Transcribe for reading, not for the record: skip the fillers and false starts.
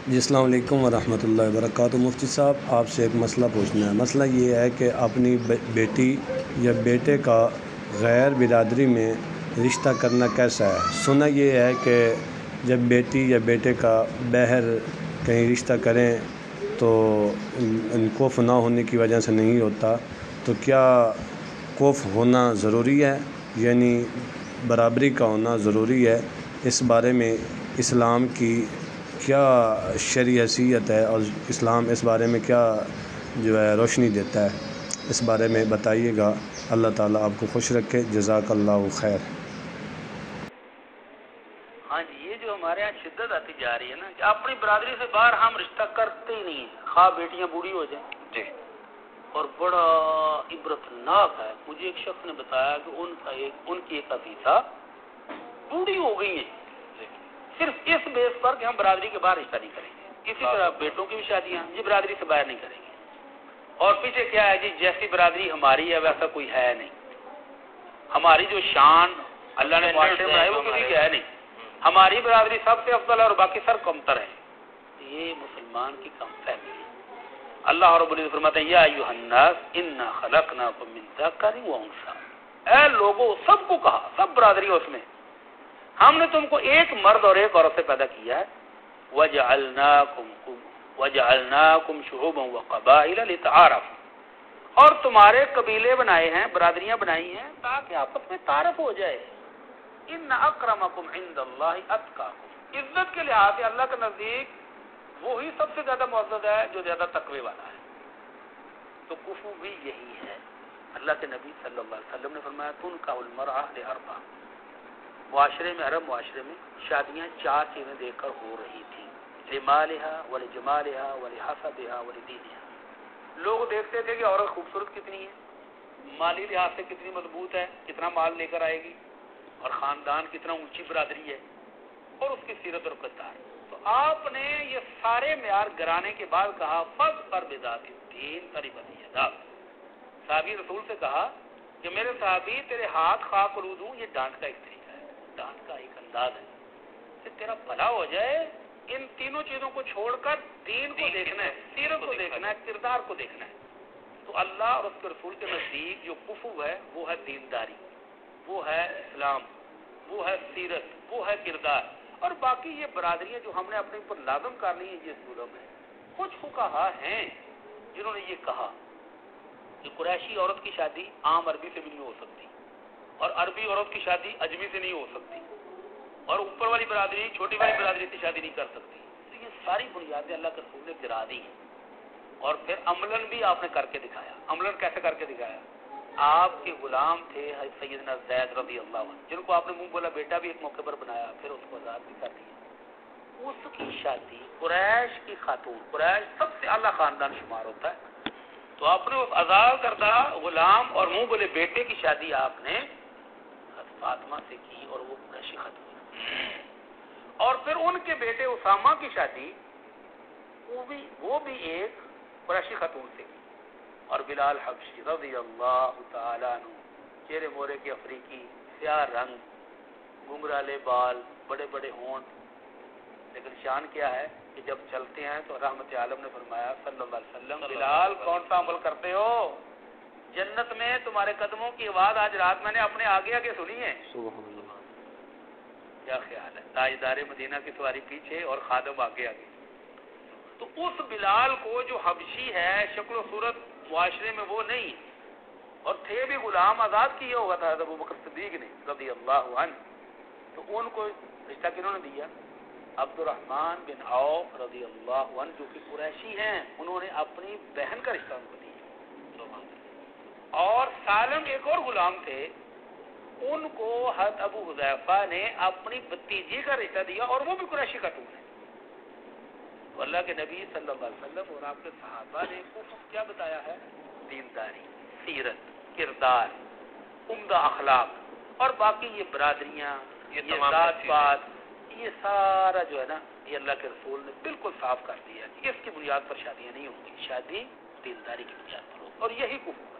جی السلام علیکم ورحمۃ اللہ وبرکاتہ۔ مفتی صاحب، آپ سے ایک مسئلہ پوچھنا ہے۔ مسئلہ یہ ہے کہ اپنی بیٹی یا بیٹے کا غیر برادری میں رشتہ کرنا کیسا ہے؟ سنا یہ ہے کہ جب بیٹی یا بیٹے کا باہر کہیں رشتہ کریں تو کوف نہ ہونے کی وجہ سے نہیں ہوتا، تو کیا کوف ہونا ضروری ہے؟ یعنی برابری کا ہونا ضروری ہے؟ اس بارے میں اسلام کی کیا شرعی حیثیت ہے اور اسلام اس بارے میں کیا جو ہے روشنی دیتا ہے؟ اس بارے میں بتائیے گا۔ اللہ تعالیٰ آپ کو خوش رکھے، جزاک اللہ خیر۔ ہاں جی، یہ جو ہمارے یہاں شدت آتی جا رہی ہے نا کہ اپنی برادری سے باہر ہم رشتہ کرتے ہی نہیں ہیں، خواہ بیٹیاں بوڑھی ہو جائیں جی۔ اور بڑا عبرتناک ہے، مجھے ایک شخص نے بتایا کہ ان کی ایک عزیزہ بوڑھی ہو گئی ہیں صرف اس بیس پر کہ ہم برادری کے باہر رشتہ نہیں کریں گے۔ اسی طرح بیٹوں کی بھی شادیاں جی برادری سے باہر نہیں کریں گے، اور پیچھے کیا ہے جی، جیسی برادری ہماری ہے ویسا کوئی ہے نہیں، ہماری جو شان اللہ نے معاشرے میں ہے وہ کسی کی ہے نہیں، ہماری برادری سب سے افضل ہے اور باقی سر کمتر ہے۔ یہ مسلمان کی کم فہمی ہے۔ اللہ رب العزت فرماتے ہیں یا ایھا الناس انا خلقناکم من ذکر و انثی، اے لوگوں، سب کو کہا، سب برادری اس میں، ہم نے تم کو ایک مرد اور ایک عورت سے پیدا کیا ہے، وجعلناکم شعوبا وقبائل لتعارفوا، اور تمہارے قبیلے بنائے ہیں، برادریاں بنائی ہیں تاکہ آپس میں تعارف ہو جائے۔ ان اکرمکم عند اللہ اتقاکم، عزت کے لحاظ سے اللہ کے نزدیک وہی سب سے زیادہ معزز ہے جو زیادہ تقوی والا ہے۔ تو کفو بھی یہی ہے۔ اللہ کے نبی صلی اللہ علیہ وسلم نے فرمایا تنکح المرأة لاربع، معاشرے میں، عرب معاشرے میں شادیاں چار چیزیں دیکھ کر ہو رہی تھیں، لمالها ولجمالها ولحسبها ولدینها۔ لوگ دیکھتے تھے کہ عورت خوبصورت کتنی ہے، مالی لحاظ سے کتنی مضبوط ہے، کتنا مال لے کر آئے گی، اور خاندان کتنا اونچی برادری ہے، اور اس کی سیرت اور کردار۔ تو آپ نے یہ سارے معیار گرانے کے بعد کہا فاظفر بذات الدین تربت یداک، صحابی رسول سے کہا کہ میرے صحابی تیرے ہاتھ خاک آلود ہوں، یہ ڈانٹ کا ایک طریقہ ہے، ڈانٹ کا ایک انداز ہے کہ تیرا بھلا ہو جائے۔ ان تینوں چیزوں کو چھوڑ کر دین کو دیکھنا ہے، سیرت کو دیکھنا ہے، کردار کو دیکھنا ہے۔ تو اللہ اور اس کے رسول کے نزدیک جو کفو ہے وہ ہے دینداری، وہ ہے اسلام، وہ ہے سیرت، وہ ہے کردار۔ اور باقی یہ برادریاں جو ہم نے اپنے اوپر لازم کر لی ہیں یہ ظلم ہے۔ کچھ فقہا ہیں جنہوں نے یہ کہا کہ قریشی عورت کی شادی عام عربی سے بھی نہیں ہو سکتی، اور عربی عورت کی شادی اجمی سے نہیں ہو سکتی، اور اوپر والی برادری چھوٹی والی برادری سے شادی نہیں کر سکتی۔ تو یہ ساری بنیادیں اللہ کے رسول نے گرا دی ہیں، اور پھر عملاً بھی آپ نے کر کے دکھایا۔ عملاً کیسے کر کے دکھایا؟ آپ کے غلام تھے سیدنا زید رضی اللہ عنہ، جن کو آپ نے منہ بولا بیٹا بھی ایک موقع پر بنایا، پھر اس کو آزاد بھی کر دیا۔ اس کی شادی قریش کی خاتون، قریش سب سے اعلیٰ خاندان شمار ہوتا ہے، تو آپ نے اس آزاد کردہ غلام اور منہ بولے بیٹے کی شادی آپ نے فاطمہ سے کی، اور وہ قریشی خاتون، اور پھر ان کے بیٹے اسامہ کی شادی وہ بھی ایک قریشی خاتون سے کی، اور بلال حبشی رضی اللہ تعالیٰ عنہ، چہرے مورے کے افریقی، سیاہ رنگ، گھنگرالے بال، بڑے بڑے ہونٹ، لیکن شان کیا ہے کہ جب چلتے ہیں تو رحمت عالم نے فرمایا صلی اللہ علیہ وسلم، بلال کون سا عمل کرتے ہو؟ جنت میں تمہارے قدموں کی آواز آج رات میں نے اپنے آگے آگے سنی ہے۔ کیا خیال ہے؟ تاجدار مدینہ کی سواری پیچھے اور خادم آگے آگے۔ تو اس بلال کو جو حبشی ہے، شکل و صورت معاشرے میں وہ نہیں، اور تھے بھی غلام، آزاد کیا ہوا تھا ابو بکر صدیق نے رضی اللہ عنہ، تو ان کو رشتہ کنہوں نے دیا؟ عبد الرحمن بن عوف رضی اللہ عنہ، جو کہ قریشی ہیں، انہوں نے اپنی بہن کا رشتہ ان کو دیا۔ اور سالم ایک اور غلام تھے، ان کو حضرت ابو حذیفہ نے اپنی بھتیجی کا رشتہ دیا، اور وہ بھی قریشی خاتون ہے۔ تو اللہ کے نبی صلی اللہ علیہ وسلم اور آپ کے صحابہ نے کیا بتایا ہے؟ دینداری، سیرت، کردار، عمدہ اخلاق، اور باقی یہ برادریاں، یہ ذات پات، یہ سارا جو ہے نا، یہ اللہ کے رسول نے بالکل صاف کر دیا کہ اس کی بنیاد پر شادیاں نہیں ہوں گی، شادی دینداری کی بنیاد پر ہو، اور یہی کفر